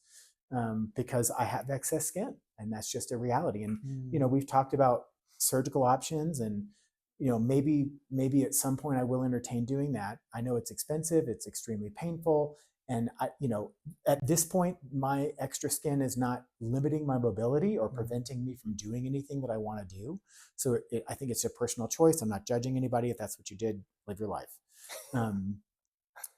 because I have excess skin, and that's just a reality. And you know, we've talked about surgical options, and you know, maybe at some point I will entertain doing that. I know it's expensive, it's extremely painful, and I, you know, at this point, my extra skin is not limiting my mobility or preventing me from doing anything that I want to do. So I think it's a personal choice. I'm not judging anybody. If that's what you did, live your life.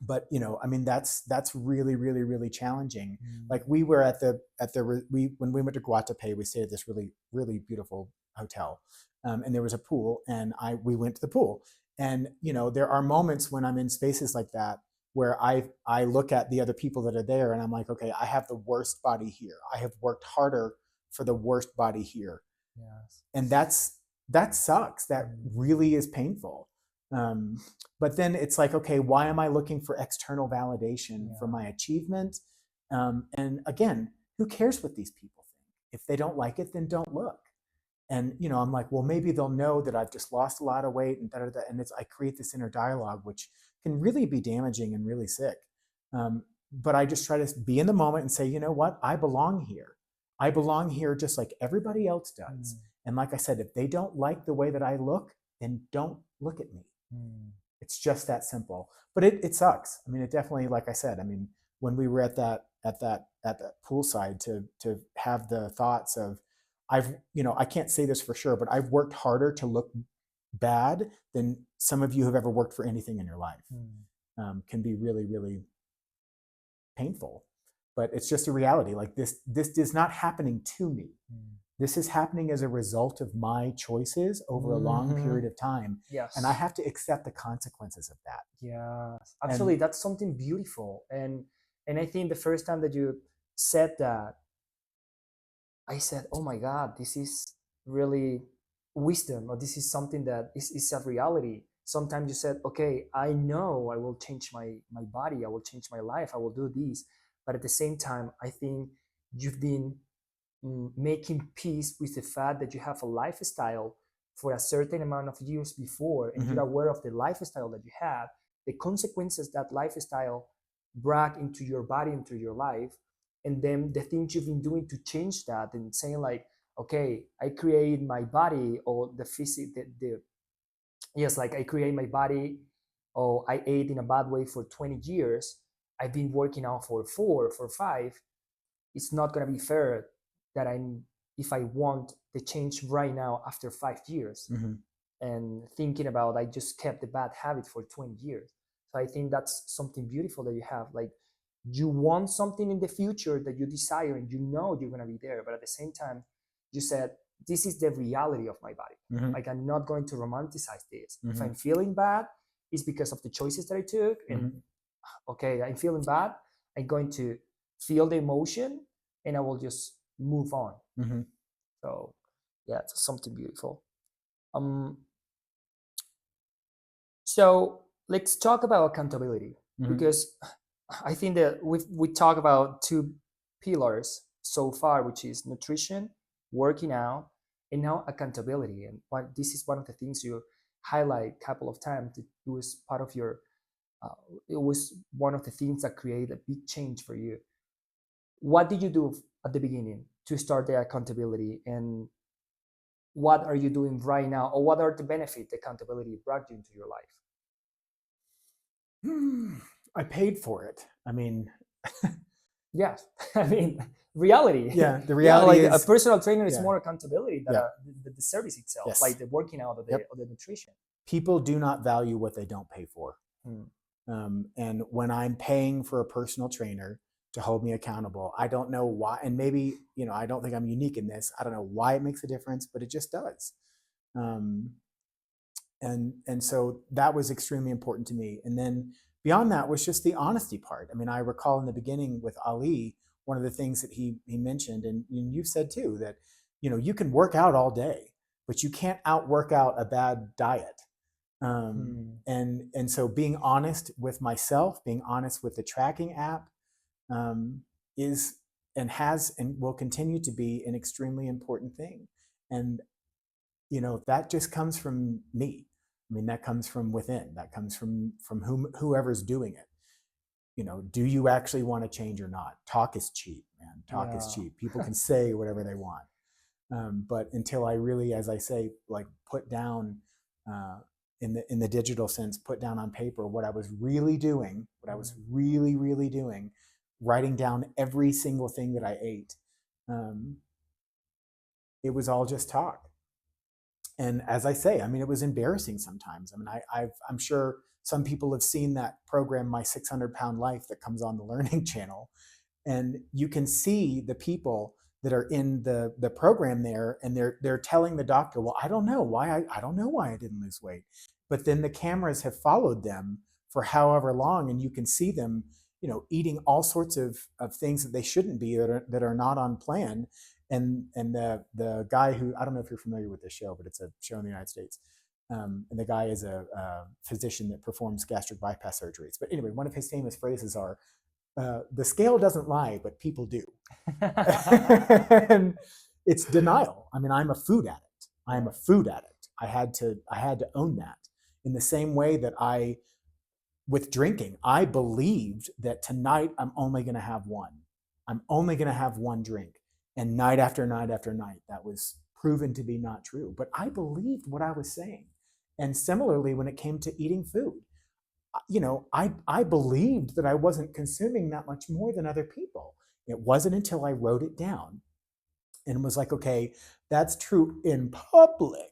But you know, I mean, that's really, really, really challenging. Like, we were when we went to Guatapé, we stayed at this really, really beautiful hotel, and there was a pool, and we went to the pool. And you know, there are moments when I'm in spaces like that where I look at the other people that are there, and I'm like, okay, I have the worst body here. I have worked harder for the worst body here. Yes. And that sucks. That really is painful. But then it's like, okay, why am I looking for external validation for my achievement? And again, who cares what these people think? If they don't like it, then don't look. And you know, I'm like, well, maybe they'll know that I've just lost a lot of weight, and and I create this inner dialogue, which can really be damaging and really sick. But I just try to be in the moment and say, you know what, I belong here. I belong here just like everybody else does. And like I said, if they don't like the way that I look, then don't look at me. It's just that simple. But it sucks. I mean, it definitely, like I said, I mean, when we were at that poolside, to have the thoughts of, you know, I can't say this for sure, but I've worked harder to look bad than some of you have ever worked for anything in your life. Can be really, really painful. But it's just a reality. Like, this is not happening to me. This is happening as a result of my choices over a long period of time. Yes. And I have to accept the consequences of that. Yes, absolutely. That's something beautiful. And I think the first time that you said that, I said, oh my God, this is really wisdom, or this is something that is a reality. Sometimes you said, okay, I know I will change my body, I will change my life, I will do this. But at the same time, I think you've been making peace with the fact that you have a lifestyle for a certain amount of years before, and you're aware of the lifestyle that you have, the consequences that lifestyle brought into your body, into your life, and then the things you've been doing to change that, and saying like, okay, I create my body, or the yes, like I create my body, or I ate in a bad way for 20 years, I've been working out for 4, for 5. It's not going to be fair that if I want the change right now after 5 years, and thinking about, I just kept the bad habit for 20 years. So I think that's something beautiful that you have. Like, you want something in the future that you desire, and you know you're going to be there. But at the same time, you said, this is the reality of my body. Mhm. Like, I'm not going to romanticize this. If Mhm. I'm feeling bad, it's because of the choices that I took. And okay, I'm feeling bad, I'm going to feel the emotion and I will just move on. Mhm. So yeah, it's something beautiful. um so let's talk about accountability, Mhm. because I think that we talk about two pillars so far, which is nutrition, working out, and now accountability. And this is one of the things you highlight a couple of times. It was part of your it was one of the things that created a big change for you. What did you do at the beginning to start the accountability, and what are you doing right now, or what are the benefits the accountability brought you into your life? I paid for it. I mean, Yes. I mean, reality. yeah, the Yeah, reality like a is, personal trainer is yeah, more accountability than yeah, the service itself, yes. like the working out of Yep. the nutrition. People do not value what they don't pay for. And when I'm paying for a personal trainer to hold me accountable, I don't know why. And maybe, I don't think I'm unique in this. I don't know why it makes a difference, but it just does. And so that was extremely important to me. And then beyond that was just the honesty part. I mean, I recall in the beginning with Ali, one of the things that he mentioned, and you've said too, that you can work out all day, but you can't outwork out a bad diet. And so being honest with myself, being honest with the tracking app, is and has and will continue to be an extremely important thing. And that just comes from me. I mean, that comes from within. That comes from whoever's doing it. Do you actually want to change or not? Talk is cheap, man. Talk is cheap. People can say whatever they want, but until I really, as I say, like put down in the digital sense, put down on paper what I was really doing, what I was really really doing, writing down every single thing that I ate. It was all just talk. And as I say, I mean, it was embarrassing sometimes. I mean, I'm sure some people have seen that program, My 600-Pound Life, that comes on the Learning Channel, and you can see the people that are in the program there, and they're telling the doctor, well, I don't know why I didn't lose weight. But then the cameras have followed them for however long, and you can see them, eating all sorts of things that they shouldn't be, that are not on plan. And the guy who, I don't know if you're familiar with this show, but it's a show in the United States. And the guy is a physician that performs gastric bypass surgeries. But anyway, one of his famous phrases are, the scale doesn't lie, but people do. And it's denial. I mean, I'm a food addict. I'm a food addict. I had to own that. In the same way that with drinking, I believed that tonight I'm only going to have one. I'm only going to have one drink. And night after night after night, that was proven to be not true. But I believed what I was saying. And similarly, when it came to eating food, I believed that I wasn't consuming that much more than other people. It wasn't until I wrote it down and was like, okay, that's true in public.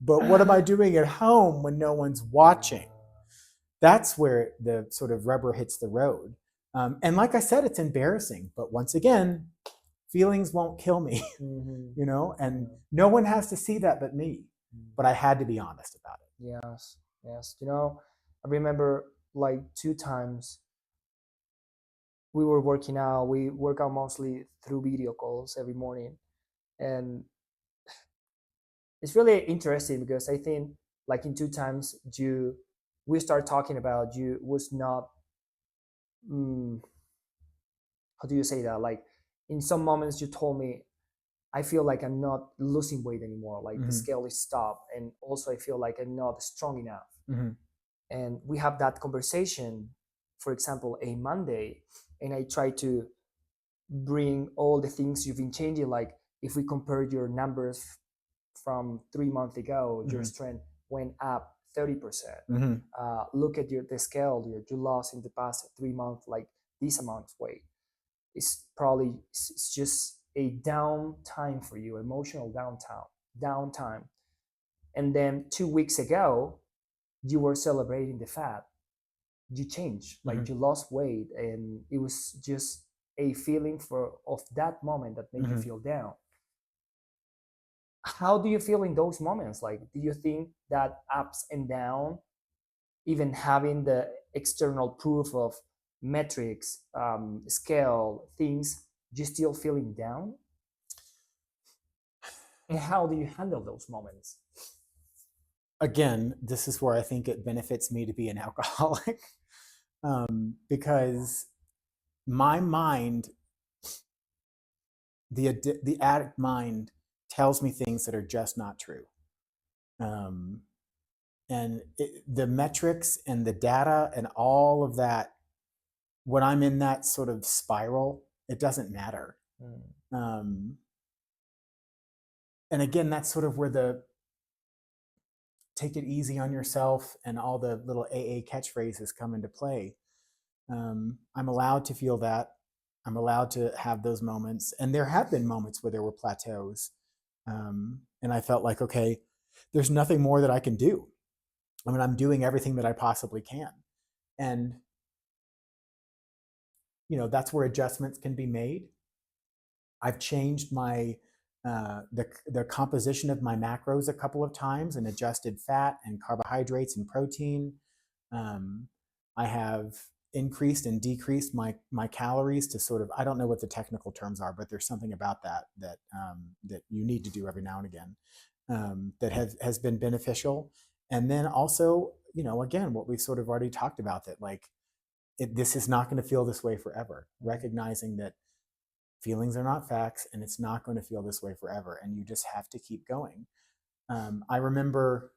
But what am I doing at home when no one's watching? That's where the sort of rubber hits the road. And like I said, it's embarrassing. But once again, feelings won't kill me, and no one has to see that but me. But I had to be honest about it. Yes. I remember like 2 times we were working out. We work out mostly through video calls every morning. And it's really interesting because I think like in 2 times we start talking about you was not, how do you say that? Like in some moments you told me, I feel like I'm not losing weight anymore. Like the scale is stopped. And also I feel like I'm not strong enough. And we have that conversation, for example, a Monday, and I try to bring all the things you've been changing. Like if we compare your numbers from 3 months ago, your strength went up 30%. Look at the scale you lost in the past 3 months, like this amount of weight. It's probably it's just a downtime for you, emotional downtime. And then 2 weeks ago, you were celebrating the fat. You changed, like you lost weight, and it was just a feeling of that moment that made you feel down. How do you feel in those moments? Like, do you think that ups and down, even having the external proof of metrics, scale, things, you still feeling down? And how do you handle those moments? Again, this is where I think it benefits me to be an alcoholic, because my mind, the addict mind, tells me things that are just not true. And the metrics and the data and all of that, when I'm in that sort of spiral, it doesn't matter. Um, and again, that's sort of where the take it easy on yourself and all the little AA catchphrases come into play. I'm allowed to feel that. I'm allowed to have those moments. And there have been moments where there were plateaus. And I felt like, okay, there's nothing more that I can do. I mean, I'm doing everything that I possibly can. And, you know, that's where adjustments can be made. I've changed my the composition of my macros a couple of times and adjusted fat and carbohydrates and protein. I have increased and decreased my calories to sort of, I don't know what the technical terms are, but there's something about that that you need to do every now and again, that has been beneficial. And then also, you know, again, what we've sort of already talked about, that like this is not going to feel this way forever. Recognizing that feelings are not facts, and it's not going to feel this way forever, and you just have to keep going. I remember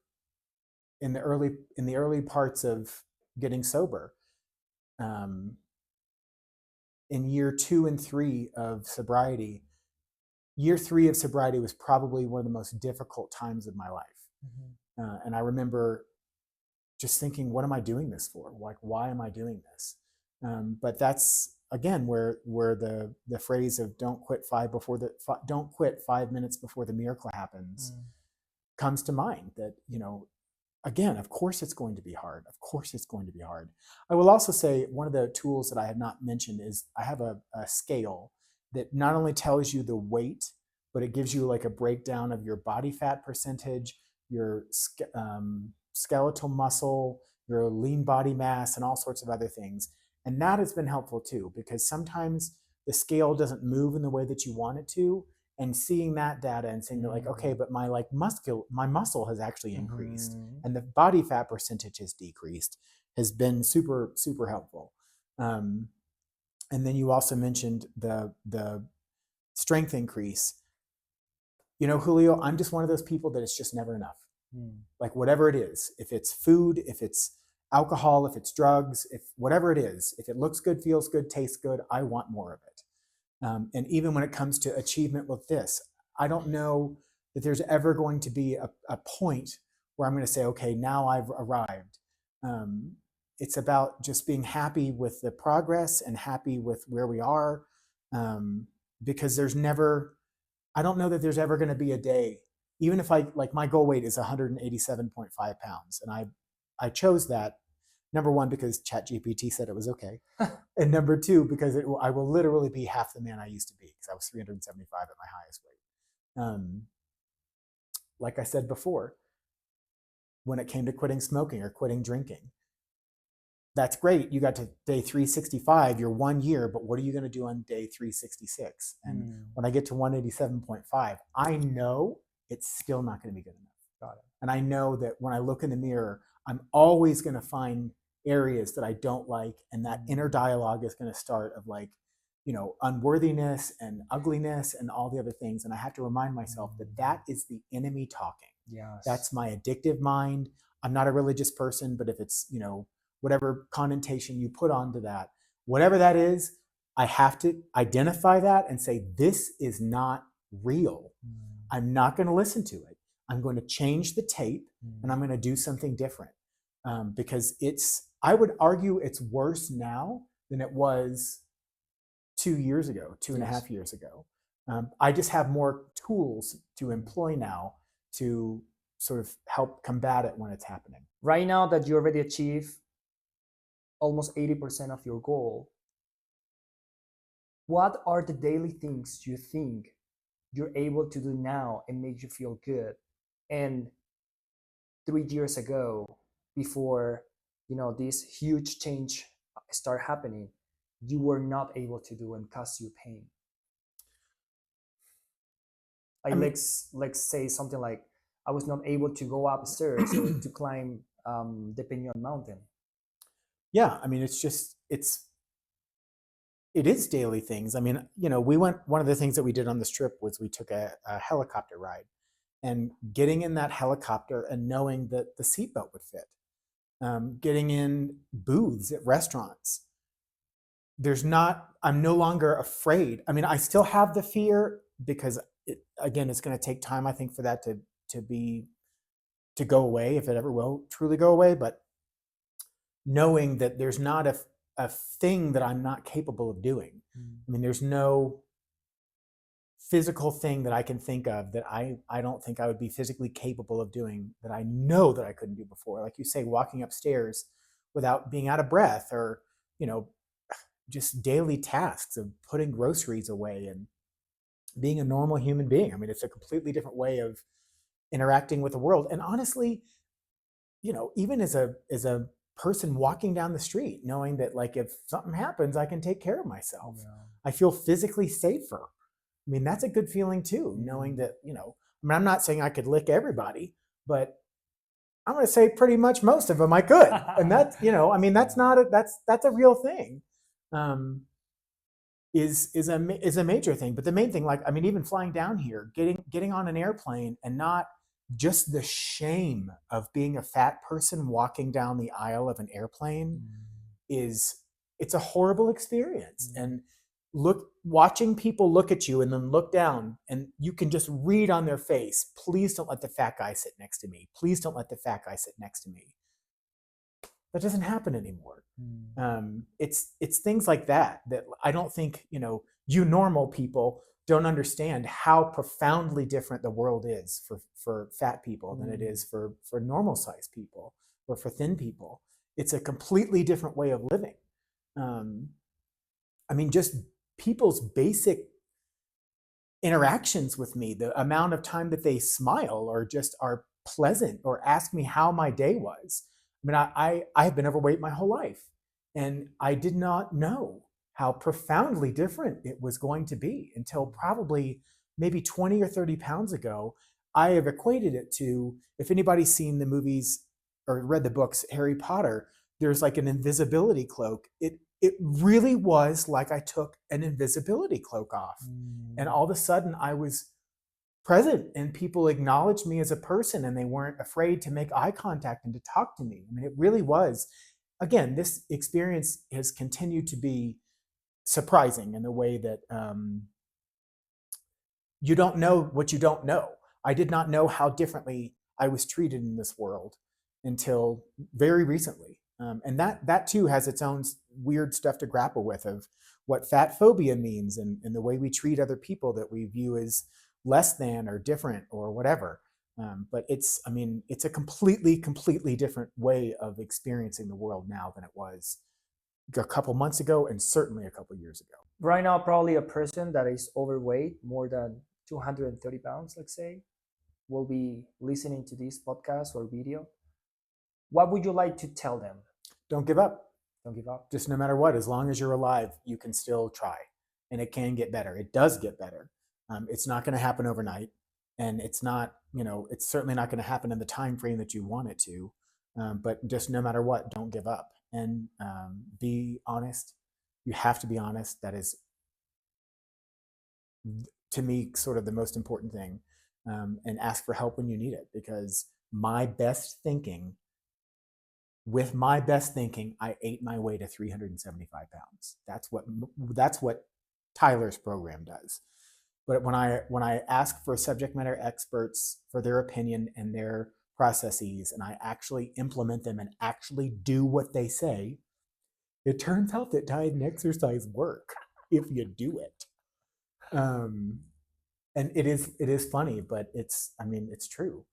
in the early parts of getting sober, in year 2 and 3 of sobriety, year 3 of sobriety was probably one of the most difficult times of my life. And I remember just thinking, what am I doing this for? Like, why am I doing this? But that's again where the phrase of don't quit 5 minutes before the miracle happens comes to mind. That, you know, again, of course it's going to be hard. Of course it's going to be hard. I will also say one of the tools that I have not mentioned is I have a scale that not only tells you the weight, but it gives you like a breakdown of your body fat percentage, your skeletal muscle, your lean body mass, and all sorts of other things. And that has been helpful too, because sometimes the scale doesn't move in the way that you want it to. And seeing that data and saying that, like, okay, but my muscle has actually increased and the body fat percentage has decreased, has been super, super helpful. And then you also mentioned the strength increase. You know, Julio, I'm just one of those people that it's just never enough. Like, whatever it is, if it's food, if it's alcohol, if it's drugs, if whatever it is, if it looks good, feels good, tastes good, I want more of it. And even when it comes to achievement with this, I don't know that there's ever going to be a point where I'm going to say, okay, now I've arrived. It's about just being happy with the progress and happy with where we are, because I don't know that there's ever going to be a day, even if my goal weight is 187.5 pounds. And I chose that, number one, because ChatGPT said it was okay. And number two, because I will literally be half the man I used to be, because I was 375 at my highest weight. Like I said before, when it came to quitting smoking or quitting drinking, that's great. You got to day 365, you're 1 year, but what are you going to do on day 366? And when I get to 187.5, I know it's still not going to be good enough. Got it. And I know that when I look in the mirror, I'm always going to find areas that I don't like. And that inner dialogue is going to start of, like, you know, unworthiness and ugliness and all the other things. And I have to remind myself that that is the enemy talking. Yes. That's my addictive mind. I'm not a religious person, but if it's, you know, whatever connotation you put onto that, whatever that is, I have to identify that and say, this is not real. I'm not going to listen to it. I'm going to change the tape and I'm going to do something different. Because I would argue it's worse now than it was 2 years ago, 2.5 years ago. I just have more tools to employ now to sort of help combat it when it's happening. Right now that you already achieved almost 80% of your goal, what are the daily things you think you're able to do now and makes you feel good. And 3 years ago, before this huge change start happening, you were not able to do and cause you pain. Like, I mean, let's say something like, I was not able to go upstairs or to climb the Peñon mountain. yeah, I mean, it is daily things. I mean, one of the things that we did on this trip was we took a helicopter ride, and getting in that helicopter and knowing that the seatbelt would fit, getting in booths at restaurants. I'm no longer afraid. I mean, I still have the fear because it's going to take time, I think, for that to go away, if it ever will truly go away. But knowing that there's not a thing that I'm not capable of doing. I mean, there's no physical thing that I can think of that I don't think I would be physically capable of doing that I know that I couldn't do before. Like you say, walking upstairs without being out of breath, or, just daily tasks of putting groceries away and being a normal human being. I mean, it's a completely different way of interacting with the world. And honestly, even as a person walking down the street, knowing that, like, if something happens, I can take care of myself. Yeah. I feel physically safer. I mean, that's a good feeling too, knowing that, I mean, I'm not saying I could lick everybody, but I'm going to say pretty much most of them I could. And that's, I mean, that's a real thing. Is a major thing. But the main thing, like, I mean, even flying down here, getting on an airplane, and not just the shame of being a fat person walking down the aisle of an airplane it's a horrible experience. And watching people look at you and then look down, and you can just read on their face, please don't let the fat guy sit next to me. Please don't let the fat guy sit next to me. That doesn't happen anymore. It's things like that I don't think, you normal people don't understand how profoundly different the world is for fat people than it is for normal sized people or for thin people. It's a completely different way of living. I mean, just people's basic interactions with me, the amount of time that they smile or just are pleasant or ask me how my day was. I mean, I have been overweight my whole life, and I did not know how profoundly different it was going to be until probably maybe 20 or 30 pounds ago. I have equated it to, if anybody's seen the movies or read the books, Harry Potter, there's like an invisibility cloak. It really was like I took an invisibility cloak off. And all of a sudden I was present, and people acknowledged me as a person, and they weren't afraid to make eye contact and to talk to me. I mean, it really was, again, this experience has continued to be surprising in the way that you don't know what you don't know. I did not know how differently I was treated in this world until very recently. And that too has its own weird stuff to grapple with, of what fat phobia means, and the way we treat other people that we view as less than or different or whatever. But it's a completely different way of experiencing the world now than it was a couple months ago, and certainly a couple years ago. Right now, probably a person that is overweight, more than 230 pounds, let's say, will be listening to this podcast or video. What would you like to tell them? Don't give up. Don't give up. Just no matter what, as long as you're alive, you can still try, and it can get better. It does get better. It's not going to happen overnight, and it's not, it's certainly not going to happen in the time frame that you want it to. But just no matter what, don't give up, and be honest. You have to be honest. That is, to me, sort of the most important thing. And ask for help when you need it, because with my best thinking, I ate my way to 375 pounds. That's what Tyler's program does. But when I ask for subject matter experts for their opinion and their processes, and I actually implement them and actually do what they say, it turns out that diet and exercise work if you do it. And it is funny, but it's true.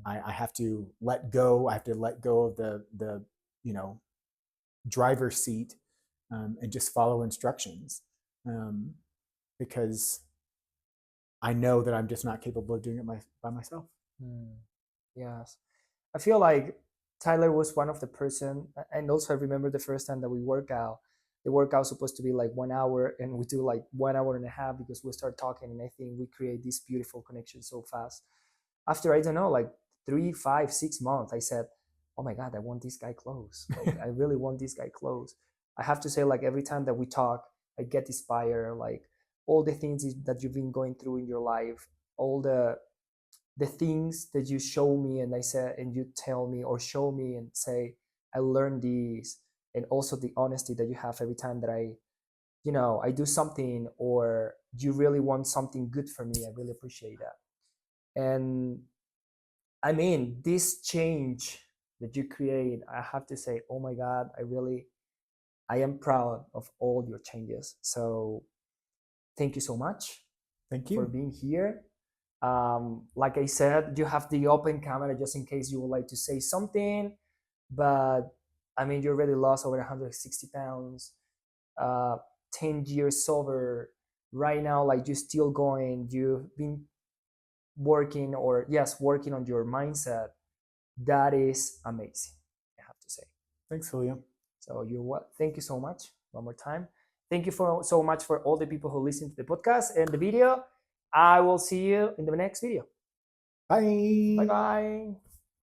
I have to let go. I have to let go of the driver's seat, and just follow instructions, because I know that I'm just not capable of doing it by myself. Yes, I feel like Tyler was one of the person, and also I remember the first time that we work out. The workout supposed to be like 1 hour, and we do like 1 hour and a half because we start talking, and I think we create this beautiful connection so fast. After I don't know, like 3, 5, 6 months, I said, "Oh my God, I want this guy close. Like, I really want this guy close." I have to say, like every time that we talk, I get inspired. Like all the things that you've been going through in your life, all the things that you show me and I said and you tell me or show me and say I learned these, and also the honesty that you have every time that I do something or you really want something good for me. I really appreciate that. And I mean, this change that you create, I have to say, oh my God, I am proud of all your changes. So thank you so much Thank for you. being here. Like I said, you have the open camera just in case you would like to say something. But I mean, you already lost over 160 pounds, uh, 10 years sober. Right now, like you're still going, you've been working or, yes, working on your mindset. That is amazing, I have to say. Thanks, Julio. So thank you so much one more time. Thank you so much for all the people who listen to the podcast and the video. I will see you in the next video. Bye. Bye bye.